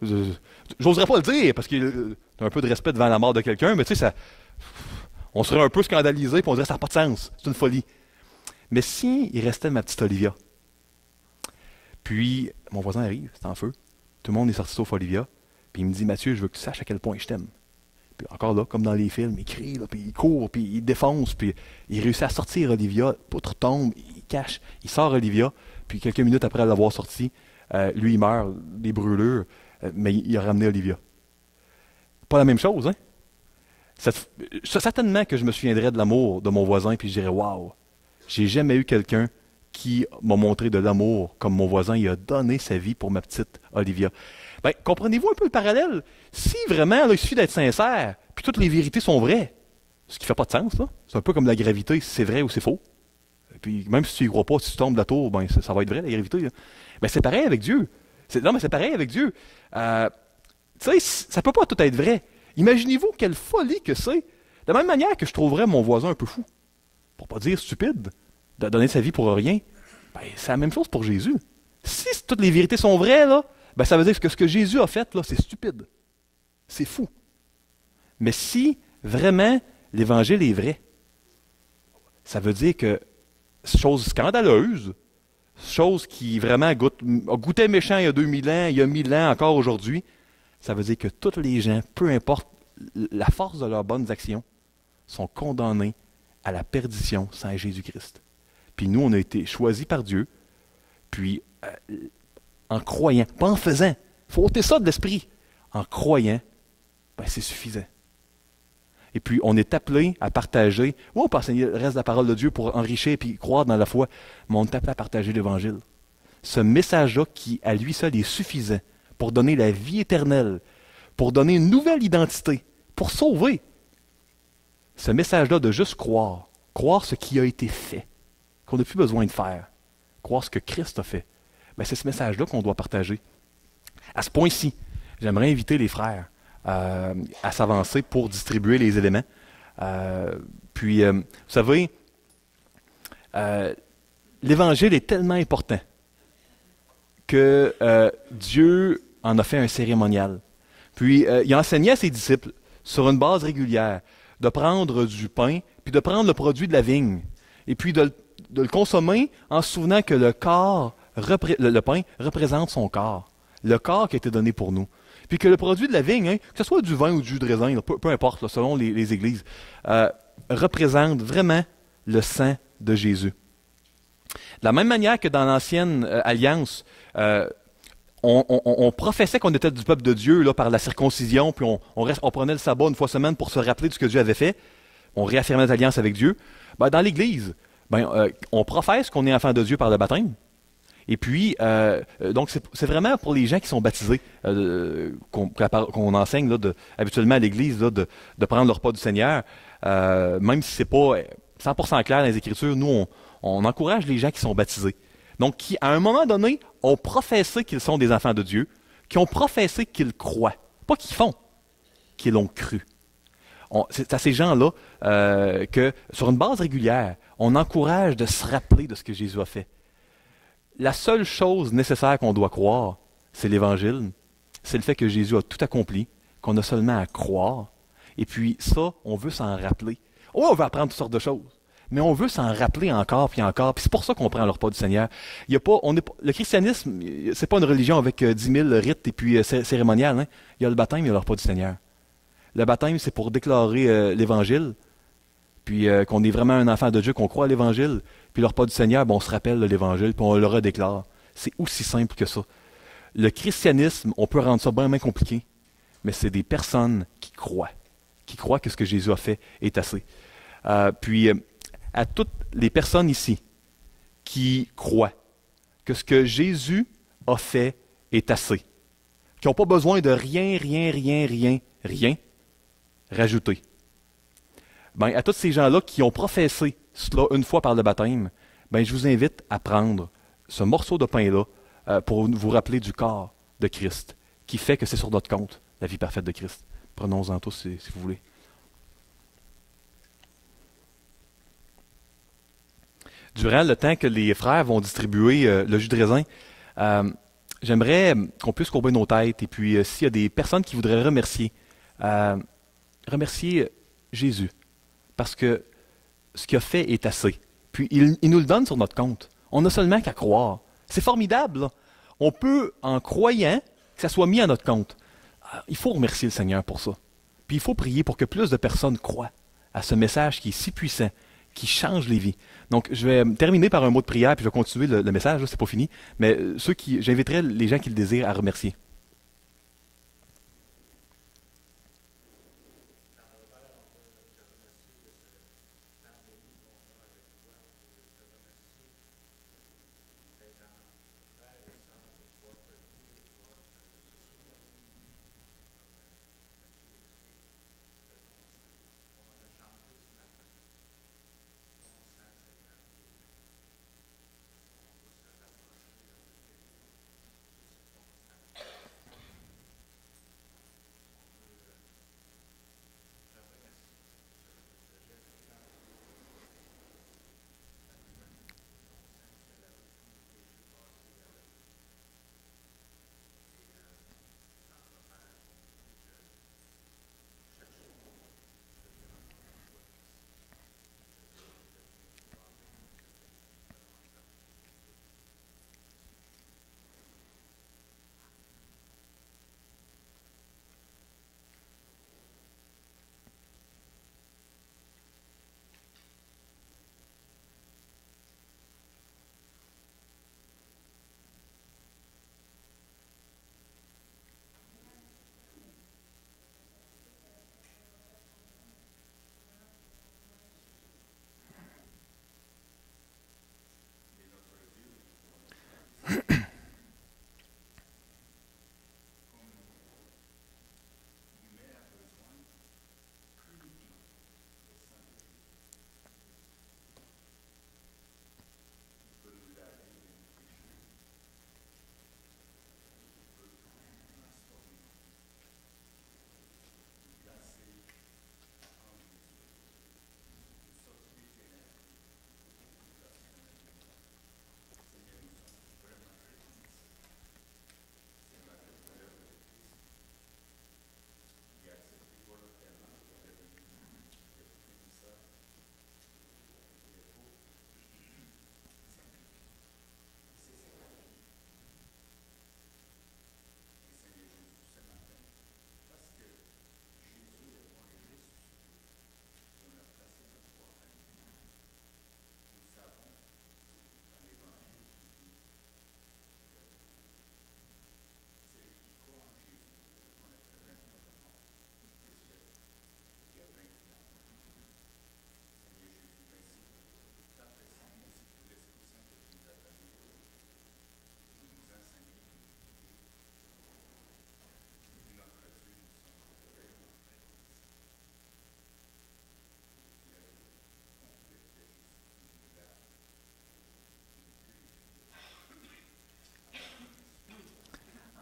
J'oserais pas le dire, parce qu'il y a un peu de respect devant la mort de quelqu'un, mais tu sais, on serait un peu scandalisé, puis on dirait, ça n'a pas de sens, c'est une folie. Mais si il restait ma petite Olivia, puis mon voisin arrive, c'est en feu, tout le monde est sorti sauf Olivia, puis il me dit, Mathieu, je veux que tu saches à quel point je t'aime. Puis encore là, comme dans les films, il crie, là, puis il court, puis il défonce, puis il réussit à sortir Olivia, poutre tombe, il cache, il sort Olivia, puis quelques minutes après l'avoir sorti, lui il meurt des brûlures, mais il a ramené Olivia. Pas la même chose, hein? Certainement que je me souviendrais de l'amour de mon voisin, puis je dirais, waouh! J'ai jamais eu quelqu'un qui m'a montré de l'amour comme mon voisin. Il a donné sa vie pour ma petite Olivia. Ben, comprenez-vous un peu le parallèle? Si vraiment, là, il suffit d'être sincère, puis toutes les vérités sont vraies, ce qui fait pas de sens, là. C'est un peu comme la gravité, si c'est vrai ou c'est faux. Et puis même si tu y crois pas, si tu tombes de la tour, ben, ça va être vrai, la gravité. Là. Ben, c'est pareil avec Dieu. Non, mais c'est pareil avec Dieu. Tu sais, ça peut pas tout être vrai. Imaginez-vous quelle folie que c'est. De la même manière que je trouverais mon voisin un peu fou. Pour pas dire stupide, de donner sa vie pour rien, ben, c'est la même chose pour Jésus. Si toutes les vérités sont vraies, là, ben, ça veut dire que ce que Jésus a fait, là, c'est stupide. C'est fou. Mais si vraiment l'Évangile est vrai, ça veut dire que chose scandaleuse, chose qui vraiment goûtait méchant il y a 2000 ans, il y a 1000 ans, encore aujourd'hui, ça veut dire que tous les gens, peu importe la force de leurs bonnes actions, sont condamnés à la perdition sans Jésus-Christ. Puis nous, on a été choisis par Dieu, puis en croyant, pas en faisant, il faut ôter ça de l'esprit. En croyant, ben, c'est suffisant. Et puis, on est appelé à partager, ou on peut enseigner le reste de la parole de Dieu pour enrichir et croire dans la foi, mais on est appelé à partager l'Évangile. Ce message-là qui, à lui seul, est suffisant pour donner la vie éternelle, pour donner une nouvelle identité, pour sauver. Ce message-là de juste croire ce qui a été fait, qu'on n'a plus besoin de faire, croire ce que Christ a fait, ben c'est ce message-là qu'on doit partager. À ce point-ci, j'aimerais inviter les frères à s'avancer pour distribuer les éléments. Vous savez, l'Évangile est tellement important que Dieu en a fait un cérémonial. Puis, il enseignait à ses disciples, sur une base régulière, de prendre du pain, puis de prendre le produit de la vigne, et puis de le consommer en se souvenant que le pain représente son corps, le corps qui a été donné pour nous. Puis que le produit de la vigne, hein, que ce soit du vin ou du jus de raisin, là, peu importe, là, selon les églises, représente vraiment le sang de Jésus. De la même manière que dans l'ancienne alliance, on professait qu'on était du peuple de Dieu là, par la circoncision, puis on prenait le sabbat une fois semaine pour se rappeler de ce que Dieu avait fait. On réaffirmait notre alliance avec Dieu. Ben, dans l'Église, on professe qu'on est enfant de Dieu par le baptême. Et puis, donc c'est vraiment pour les gens qui sont baptisés qu'on enseigne là, habituellement à l'Église là, de prendre le repas du Seigneur. Même si ce n'est pas 100% clair dans les Écritures, nous, on encourage les gens qui sont baptisés. Donc, qui, à un moment donné, ont professé qu'ils sont des enfants de Dieu, qui ont professé qu'ils croient. Pas qu'ils font, qu'ils l'ont cru. C'est à ces gens-là que, sur une base régulière, on encourage de se rappeler de ce que Jésus a fait. La seule chose nécessaire qu'on doit croire, c'est l'Évangile. C'est le fait que Jésus a tout accompli, qu'on a seulement à croire. Et puis ça, on veut s'en rappeler. Oh, on veut apprendre toutes sortes de choses, mais on veut s'en rappeler encore puis encore. Puis c'est pour ça qu'on prend le repas du Seigneur. Il y a pas, on est, le christianisme, c'est pas une religion avec 10 000 rites et puis cérémoniales. Hein. Il y a le baptême, il y a le repas du Seigneur. Le baptême, c'est pour déclarer l'Évangile, puis qu'on est vraiment un enfant de Dieu, qu'on croit à l'Évangile. Puis le repas du Seigneur, bon, on se rappelle de l'Évangile, puis on le redéclare. C'est aussi simple que ça. Le christianisme, on peut rendre ça bien compliqué, mais c'est des personnes qui croient que ce que Jésus a fait est assez. Puis, à toutes les personnes ici qui croient que ce que Jésus a fait est assez, qui n'ont pas besoin de rien rajouter. Ben, à tous ces gens-là qui ont professé cela une fois par le baptême, ben, je vous invite à prendre ce morceau de pain-là pour vous rappeler du corps de Christ, qui fait que c'est sur notre compte, la vie parfaite de Christ. Prenons-en tous si vous voulez. Durant le temps que les frères vont distribuer le jus de raisin, j'aimerais qu'on puisse courber nos têtes et puis s'il y a des personnes qui voudraient remercier Jésus parce que ce qu'il a fait est assez. Puis il nous le donne sur notre compte. On n'a seulement qu'à croire. C'est formidable, là. On peut, en croyant, que ça soit mis à notre compte. Il faut remercier le Seigneur pour ça. Puis il faut prier pour que plus de personnes croient à ce message qui est si puissant, qui change les vies. Donc, je vais terminer par un mot de prière, puis je vais continuer le message, là, c'est pas fini. Mais j'inviterai les gens qui le désirent à remercier.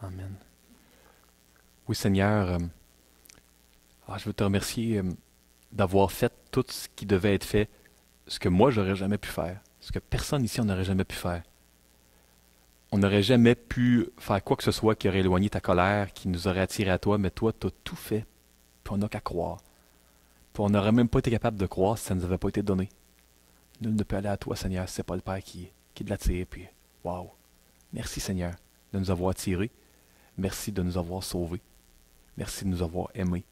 Amen. Oui, Seigneur, je veux te remercier d'avoir fait tout ce qui devait être fait, ce que moi, j'aurais jamais pu faire, ce que personne ici, on n'aurait jamais pu faire. On n'aurait jamais pu faire quoi que ce soit qui aurait éloigné ta colère, qui nous aurait attiré à toi, mais toi, tu as tout fait, puis on n'a qu'à croire. Puis on n'aurait même pas été capable de croire si ça ne nous avait pas été donné. Nul ne peut aller à toi, Seigneur, si ce n'est pas le Père qui l'attire, puis waouh! Merci, Seigneur, de nous avoir attirés. Merci de nous avoir sauvés. Merci de nous avoir aimés.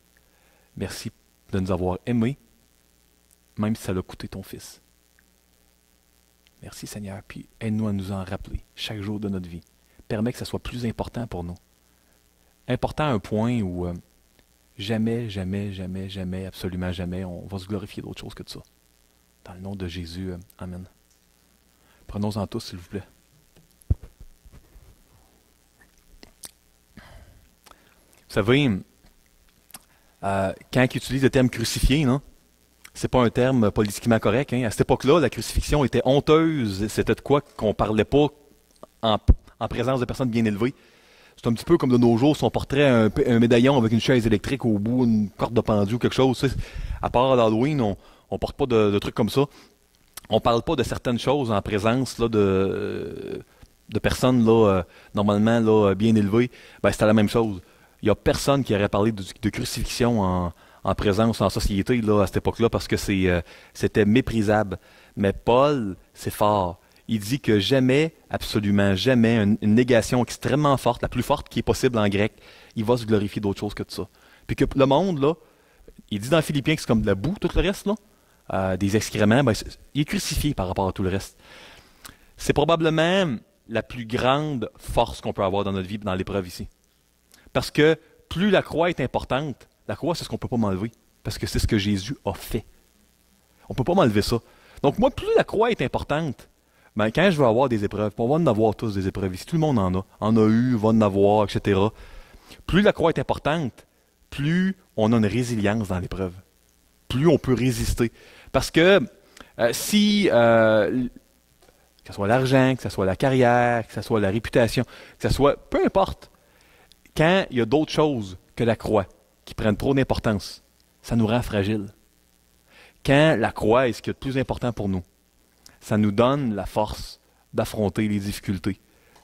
Merci de nous avoir aimés, même si ça l'a coûté ton Fils. Merci Seigneur, puis aide-nous à nous en rappeler chaque jour de notre vie. Permets que ça soit plus important pour nous. Important à un point où jamais, jamais, jamais, jamais, absolument jamais, on va se glorifier d'autre chose que de ça. Dans le nom de Jésus, Amen. Prenons-en tous, s'il vous plaît. Vous savez, quand ils utilisent le terme crucifié, non? C'est pas un terme politiquement correct. Hein? À cette époque-là, la crucifixion était honteuse. C'était de quoi qu'on parlait pas en présence de personnes bien élevées. C'est un petit peu comme de nos jours, si on porterait un médaillon avec une chaise électrique au bout, une corde de pendu ou quelque chose. À part à l'Halloween, on ne porte pas de trucs comme ça. On parle pas de certaines choses en présence là, de personnes là, normalement là, bien élevées. Ben, c'était la même chose. Il n'y a personne qui aurait parlé de crucifixion en présence, en société, là, à cette époque-là, parce que c'était méprisable. Mais Paul, c'est fort. Il dit que jamais, absolument jamais, une négation extrêmement forte, la plus forte qui est possible en grec, il va se glorifier d'autre chose que de ça. Puis que le monde, là, il dit dans Philippiens que c'est comme de la boue, tout le reste, là, des excréments, ben, il est crucifié par rapport à tout le reste. C'est probablement la plus grande force qu'on peut avoir dans notre vie, dans l'épreuve ici. Parce que plus la croix est importante, la croix, c'est ce qu'on ne peut pas m'enlever. Parce que c'est ce que Jésus a fait. On ne peut pas m'enlever ça. Donc moi, plus la croix est importante, ben, quand je vais avoir des épreuves, on va en avoir tous des épreuves ici, tout le monde en a eu, va en avoir, etc. Plus la croix est importante, plus on a une résilience dans l'épreuve. Plus on peut résister. Parce que que ce soit l'argent, que ce soit la carrière, que ce soit la réputation, que ce soit, peu importe, quand il y a d'autres choses que la croix qui prennent trop d'importance, ça nous rend fragiles. Quand la croix est ce qui est le plus important pour nous, ça nous donne la force d'affronter les difficultés.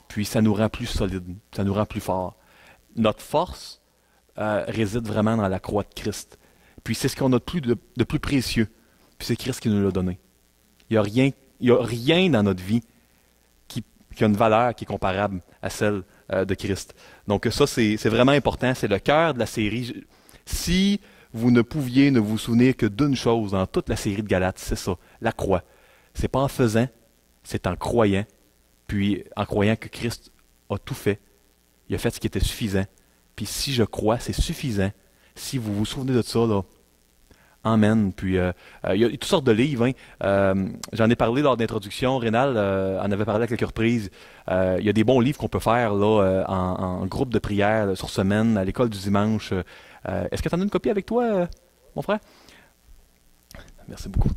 Puis ça nous rend plus solides, ça nous rend plus forts. Notre force réside vraiment dans la croix de Christ. Puis c'est ce qu'on a de plus précieux. Puis c'est Christ qui nous l'a donné. Il n'y a rien dans notre vie qui a une valeur qui est comparable à celle de Christ. Donc ça, c'est vraiment important. C'est le cœur de la série. Si vous ne pouviez ne vous souvenir que d'une chose dans toute la série de Galates, c'est ça, la croix. C'est pas en faisant, c'est en croyant. Puis en croyant que Christ a tout fait. Il a fait ce qui était suffisant. Puis si je crois, c'est suffisant. Si vous vous souvenez de ça, là, amen. Puis il y a toutes sortes de livres. Hein. J'en ai parlé lors de l'introduction. Rénal en avait parlé à quelques reprises. Il y a des bons livres qu'on peut faire là, en groupe de prière sur semaine, à l'école du dimanche. Est-ce que tu en as une copie avec toi, mon frère? Merci beaucoup.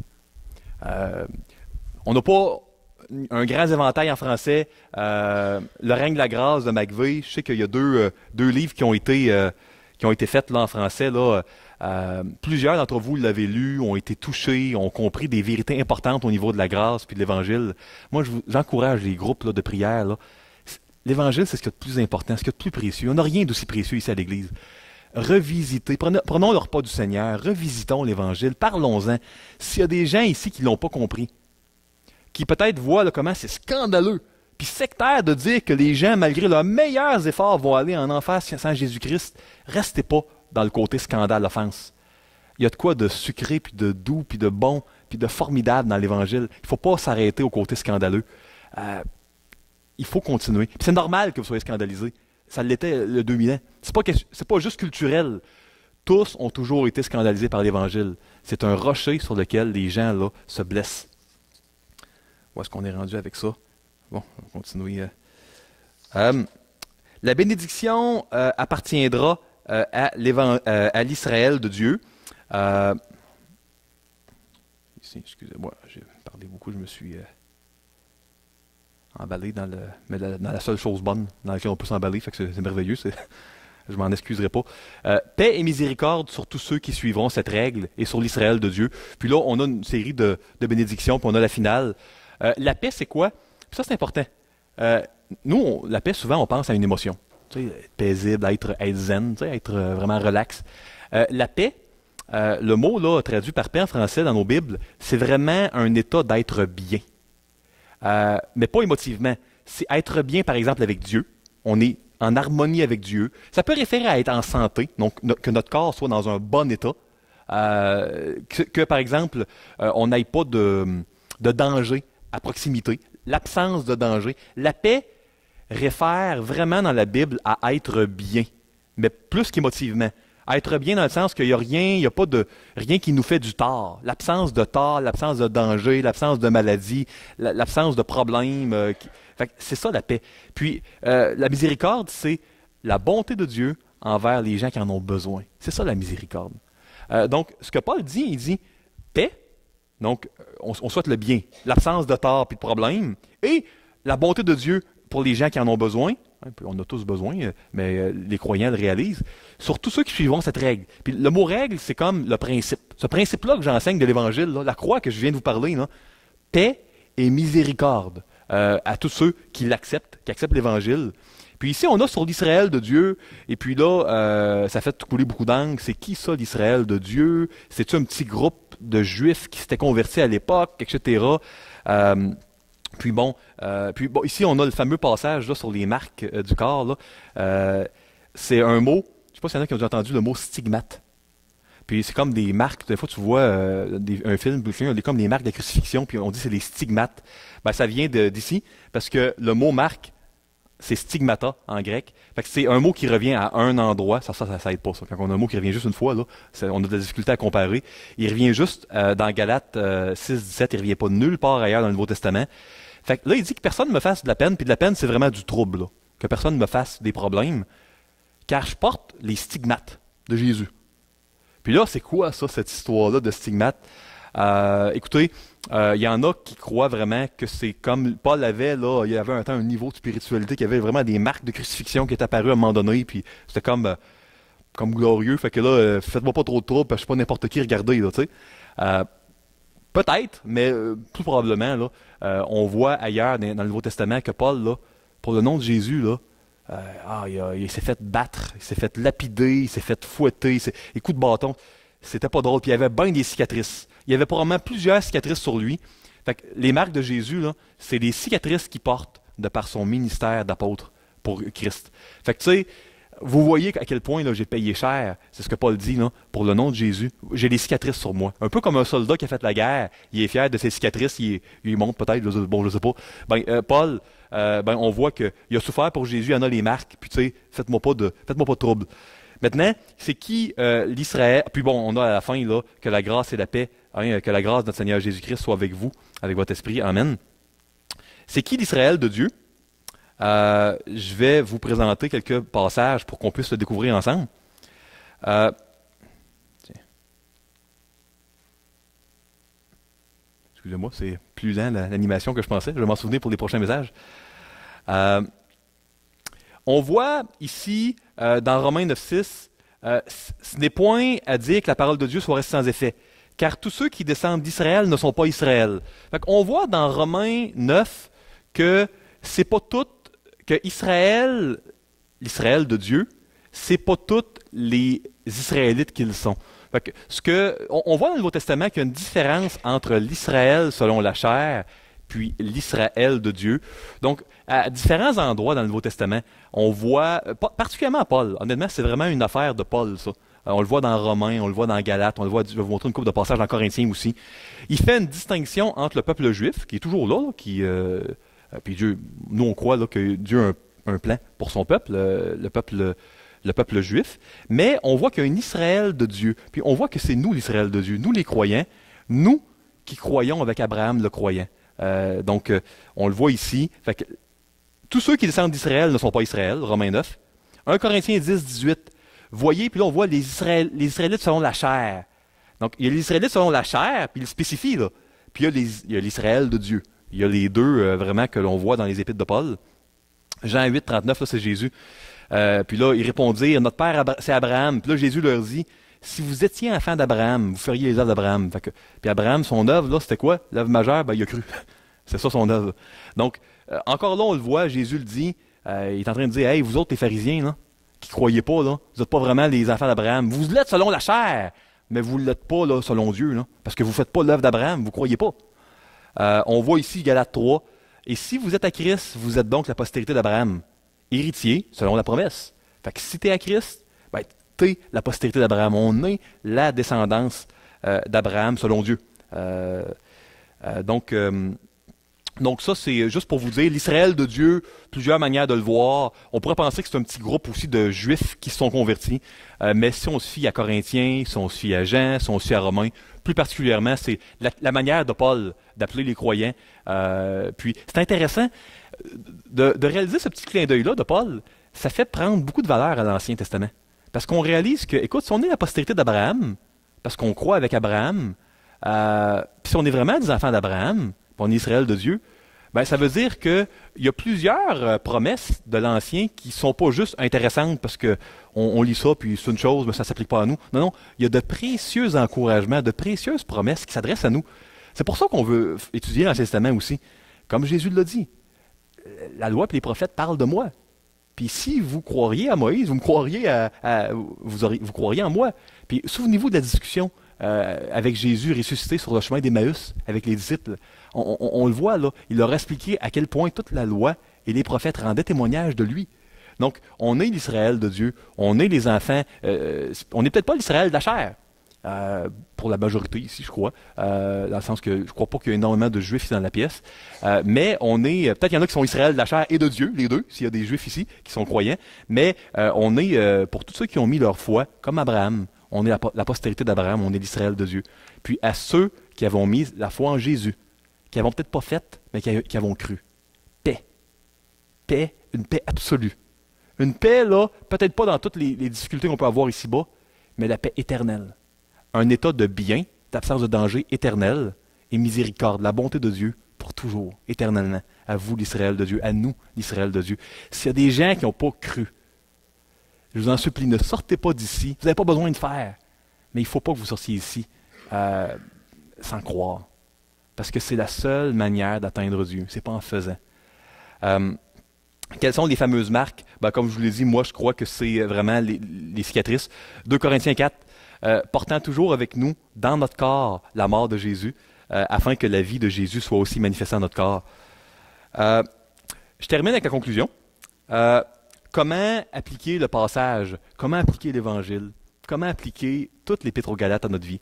On n'a pas un grand éventail en français. Le règne de la grâce de McVeigh. Je sais qu'il y a deux livres qui ont été faits là, en français. Là. Plusieurs d'entre vous l'avez lu, ont été touchés, ont compris des vérités importantes au niveau de la grâce puis de l'Évangile. Moi, j'encourage les groupes là, de prière. Là. L'Évangile, c'est ce qu'il y a de plus important, ce qu'il y a de plus précieux. On n'a rien d'aussi précieux ici à l'Église. Revisitez, prenons le repas du Seigneur, revisitons l'Évangile, parlons-en. S'il y a des gens ici qui ne l'ont pas compris, qui peut-être voient là, comment c'est scandaleux, puis sectaire de dire que les gens, malgré leurs meilleurs efforts, vont aller en enfer sans Jésus-Christ, restez pas dans le côté scandale, offense. Il y a de quoi de sucré, puis de doux, puis de bon, puis de formidable dans l'Évangile. Il ne faut pas s'arrêter au côté scandaleux. Il faut continuer. Puis c'est normal que vous soyez scandalisés. Ça l'était le 2000 ans. C'est pas juste culturel. Tous ont toujours été scandalisés par l'Évangile. C'est un rocher sur lequel les gens là, se blessent. Où est-ce qu'on est rendu avec ça? Bon, on va continuer. La bénédiction appartiendra à l'Israël de Dieu. Ici, excusez-moi, j'ai parlé beaucoup, je me suis emballé dans la seule chose bonne dans laquelle on peut s'emballer, fait que c'est merveilleux. je m'en excuserai pas. Paix et miséricorde sur tous ceux qui suivront cette règle et sur l'Israël de Dieu. Puis là, on a une série de bénédictions, puis on a la finale. La paix, c'est quoi? Puis ça, c'est important. Nous, la paix, souvent, on pense à une émotion. Tu sais, être paisible, être zen, tu sais, être vraiment relax. La paix, le mot là, traduit par paix en français dans nos Bibles, c'est vraiment un état d'être bien. Mais pas émotivement. C'est être bien, par exemple, avec Dieu. On est en harmonie avec Dieu. Ça peut référer à être en santé, donc que notre corps soit dans un bon état. Par exemple, on n'aille pas de danger à proximité. L'absence de danger. La paix réfère vraiment dans la Bible à être bien, mais plus qu'émotivement. Être bien dans le sens qu'il n'y a rien, il n'y a pas de rien qui nous fait du tort. L'absence de tort, l'absence de danger, l'absence de maladie, l'absence de problème. C'est ça la paix. Puis la miséricorde, c'est la bonté de Dieu envers les gens qui en ont besoin. C'est ça la miséricorde. Donc, ce que Paul dit, il dit paix, donc on souhaite le bien, l'absence de tort puis de problème, et la bonté de Dieu pour les gens qui en ont besoin. On a tous besoin, mais les croyants le réalisent. Sur tous ceux qui suivront cette règle. Puis le mot règle, c'est comme le principe. Ce principe-là que j'enseigne de l'Évangile, là, la croix que je viens de vous parler, là, paix et miséricorde à tous ceux qui l'acceptent, qui acceptent l'Évangile. Puis ici, on a sur l'Israël de Dieu, et puis là, ça fait couler beaucoup d'angles. C'est qui ça, l'Israël de Dieu? C'est-tu un petit groupe de Juifs qui s'étaient convertis à l'époque, etc.? Puis bon, ici, on a le fameux passage là, sur les marques du corps. Là. C'est un mot, je ne sais pas s'il y en a qui ont déjà entendu le mot stigmate. Puis c'est comme des marques, des fois tu vois un film, comme les marques de la crucifixion, puis on dit que c'est des stigmates. Ben, ça vient d'ici, parce que le mot marque, c'est stigmata en grec. Fait que c'est un mot qui revient à un endroit. Ça aide pas, ça. Quand on a un mot qui revient juste une fois, là, on a de la difficulté à comparer. Il revient juste dans Galates 6-17, il revient pas nulle part ailleurs dans le Nouveau Testament. Fait que là, il dit que personne ne me fasse de la peine, puis de la peine, c'est vraiment du trouble. Là. Que personne ne me fasse des problèmes, car je porte les stigmates de Jésus. Puis là, c'est quoi ça, cette histoire-là de stigmates? Écoutez, il y en a qui croient vraiment que c'est comme Paul avait, là, il y avait un niveau de spiritualité, qui avait vraiment des marques de crucifixion qui étaient apparues à un moment donné, puis c'était comme glorieux. Fait que là, faites-moi pas trop de trouble, parce que je suis pas n'importe qui, regardez, là, tu sais. Peut-être, mais plus probablement, là, on voit ailleurs dans le Nouveau Testament que Paul, là, pour le nom de Jésus, là, il s'est fait battre, il s'est fait lapider, il s'est fait fouetter, les coups de bâton. C'était pas drôle. Puis il y avait bien des cicatrices. Il y avait probablement plusieurs cicatrices sur lui. Fait que les marques de Jésus, là, c'est des cicatrices qu'il porte de par son ministère d'apôtre pour Christ. Fait que tu sais, vous voyez à quel point là, j'ai payé cher, c'est ce que Paul dit, là, pour le nom de Jésus. J'ai des cicatrices sur moi. Un peu comme un soldat qui a fait la guerre, il est fier de ses cicatrices, il monte peut-être, je sais pas. Paul, on voit qu'il a souffert pour Jésus, il en a les marques, puis tu sais, faites-moi pas de trouble. Maintenant, c'est qui l'Israël? Puis bon, on a à la fin là, que la grâce et la paix, que la grâce de notre Seigneur Jésus-Christ soit avec vous, avec votre esprit. Amen. C'est qui l'Israël de Dieu? Je vais vous présenter quelques passages pour qu'on puisse le découvrir ensemble. Tiens. Excusez-moi, c'est plus lent l'animation que je pensais. Je vais m'en souvenir pour les prochains messages. On voit ici, dans Romains 9,6, ce n'est point à dire que la parole de Dieu soit restée sans effet, car tous ceux qui descendent d'Israël ne sont pas Israël. On voit dans Romains 9 que c'est pas tout, que Israël, l'Israël de Dieu, c'est pas tous les Israélites qu'ils sont. On voit dans le Nouveau Testament qu'il y a une différence entre l'Israël selon la chair puis l'Israël de Dieu. Donc, à différents endroits dans le Nouveau Testament, on voit, particulièrement Paul, honnêtement, c'est vraiment une affaire de Paul, ça. On le voit dans Romains, on le voit dans Galates, on le voit, je vais vous montrer une couple de passages dans Corinthiens aussi. Il fait une distinction entre le peuple juif, qui est toujours là, puis Dieu, nous on croit là, que Dieu a un plan pour son peuple, le peuple juif, mais on voit qu'il y a un Israël de Dieu, puis on voit que c'est nous l'Israël de Dieu, nous les croyants, nous qui croyons avec Abraham le croyant. Donc, on le voit ici. Fait que, tous ceux qui descendent d'Israël ne sont pas Israël, Romains 9. 1 Corinthiens 10, 18. Voyez, puis là, on voit les Israélites selon la chair. Donc, il y a les Israélites selon la chair, puis il le spécifie, là. Puis il y a l'Israël de Dieu. Il y a les deux, vraiment, que l'on voit dans les épîtres de Paul. Jean 8, 39, là, c'est Jésus. Puis là, ils répondirent, notre père, c'est Abraham. Puis là, Jésus leur dit, si vous étiez enfant d'Abraham, vous feriez les œuvres d'Abraham. Puis Abraham, son œuvre, là, c'était quoi? L'œuvre majeure, ben, il a cru. C'est ça son œuvre. Donc, encore là, on le voit, Jésus le dit, il est en train de dire, hey, vous autres, les pharisiens, là, qui ne croyez pas, là, vous n'êtes pas vraiment les enfants d'Abraham. Vous l'êtes selon la chair, mais vous ne l'êtes pas là, selon Dieu, là, parce que vous ne faites pas l'œuvre d'Abraham, vous ne croyez pas. On voit ici Galates 3, et si vous êtes à Christ, vous êtes donc la postérité d'Abraham, héritier selon la promesse. Fait que si tu es à Christ, ben, tu es la postérité d'Abraham. On est la descendance d'Abraham selon Dieu. Donc ça, c'est juste pour vous dire, l'Israël de Dieu, plusieurs manières de le voir. On pourrait penser que c'est un petit groupe aussi de Juifs qui se sont convertis. Mais si on se fie à Corinthiens, si on se fie à Jean, si on se fie à Romains, plus particulièrement, c'est la manière de Paul d'appeler les croyants. Puis c'est intéressant de réaliser ce petit clin d'œil-là de Paul. Ça fait prendre beaucoup de valeur à l'Ancien Testament. Parce qu'on réalise que, écoute, si on est la postérité d'Abraham, parce qu'on croit avec Abraham, puis si on est vraiment des enfants d'Abraham, on est Israël de Dieu, ben, ça veut dire qu'il y a plusieurs promesses de l'Ancien qui ne sont pas juste intéressantes parce qu'on lit ça puis c'est une chose, mais ça ne s'applique pas à nous. Non, non, il y a de précieux encouragements, de précieuses promesses qui s'adressent à nous. C'est pour ça qu'on veut étudier l'Ancien Testament aussi. Comme Jésus l'a dit, la loi et les prophètes parlent de moi. Puis si vous croiriez à Moïse, vous me croiriez vous croiriez en moi. Puis souvenez-vous de la discussion avec Jésus ressuscité sur le chemin d'Emmaüs avec les disciples. On le voit là, il leur a expliqué à quel point toute la loi et les prophètes rendaient témoignage de lui. Donc, on est l'Israël de Dieu, on est les enfants, on n'est peut-être pas l'Israël de la chair, pour la majorité ici, je crois, dans le sens que je ne crois pas qu'il y ait énormément de Juifs dans la pièce, mais on est, peut-être qu'il y en a qui sont Israël de la chair et de Dieu, les deux, s'il y a des Juifs ici qui sont croyants, mais on est, pour tous ceux qui ont mis leur foi, comme Abraham, on est la postérité d'Abraham, on est l'Israël de Dieu. Puis à ceux qui avons mis la foi en Jésus, qui n'avons peut-être pas faite, mais qui avons cru. Paix. Paix, une paix absolue. Une paix, là, peut-être pas dans toutes les difficultés qu'on peut avoir ici-bas, mais la paix éternelle. Un état de bien, d'absence de danger éternel, et miséricorde, la bonté de Dieu pour toujours, éternellement. À vous, l'Israël de Dieu, à nous, l'Israël de Dieu. S'il y a des gens qui n'ont pas cru, je vous en supplie, ne sortez pas d'ici. Vous n'avez pas besoin de faire. Mais il ne faut pas que vous sortiez ici sans croire. Parce que c'est la seule manière d'atteindre Dieu. Ce n'est pas en faisant. Quelles sont les fameuses marques? Ben, comme je vous l'ai dit, moi, je crois que c'est vraiment les cicatrices. 2 Corinthiens 4, portant toujours avec nous, dans notre corps, la mort de Jésus, afin que la vie de Jésus soit aussi manifestée dans notre corps. Je termine avec la conclusion. Comment appliquer le passage? Comment appliquer l'Évangile? Comment appliquer toute l'Épître aux Galates à notre vie?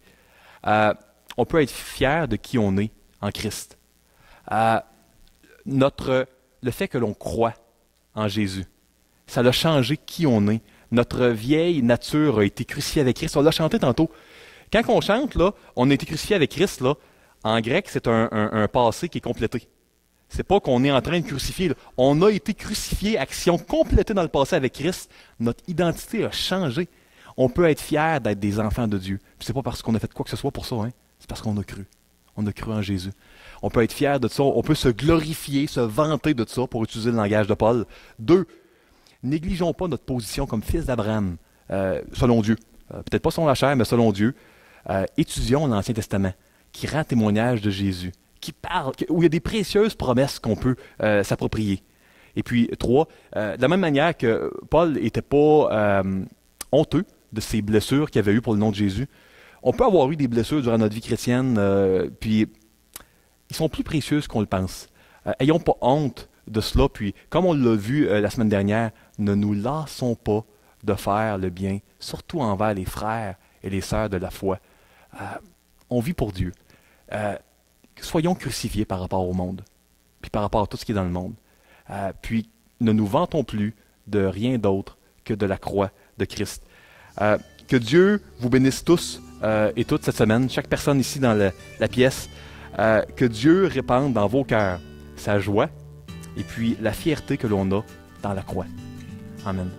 On peut être fier de qui on est en Christ. Le fait que l'on croit en Jésus, ça a changé qui on est. Notre vieille nature a été crucifiée avec Christ. On l'a chanté tantôt. Quand on chante, là, on a été crucifié avec Christ, là, en grec, c'est un passé qui est complété. C'est pas qu'on est en train de crucifier. Là. On a été crucifié, action complétée dans le passé avec Christ. Notre identité a changé. On peut être fier d'être des enfants de Dieu. Puis c'est pas parce qu'on a fait quoi que ce soit pour ça, hein. C'est parce qu'on a cru. On a cru en Jésus. On peut être fier de ça. On peut se glorifier, se vanter de ça, pour utiliser le langage de Paul. 2, négligeons pas notre position comme fils d'Abraham, selon Dieu. Peut-être pas selon la chair, mais selon Dieu. Étudions l'Ancien Testament, qui rend témoignage de Jésus, qui parle, où il y a des précieuses promesses qu'on peut s'approprier. Et puis 3, de la même manière que Paul n'était pas honteux de ses blessures qu'il avait eues pour le nom de Jésus, on peut avoir eu des blessures durant notre vie chrétienne, puis ils sont plus précieuses qu'on le pense. Ayons pas honte de cela, puis comme on l'a vu la semaine dernière, ne nous lassons pas de faire le bien, surtout envers les frères et les sœurs de la foi. On vit pour Dieu. Soyons crucifiés par rapport au monde, puis par rapport à tout ce qui est dans le monde. Puis ne nous vantons plus de rien d'autre que de la croix de Christ. Que Dieu vous bénisse tous et toutes cette semaine, chaque personne ici dans la pièce, que Dieu répande dans vos cœurs sa joie et puis la fierté que l'on a dans la croix. Amen.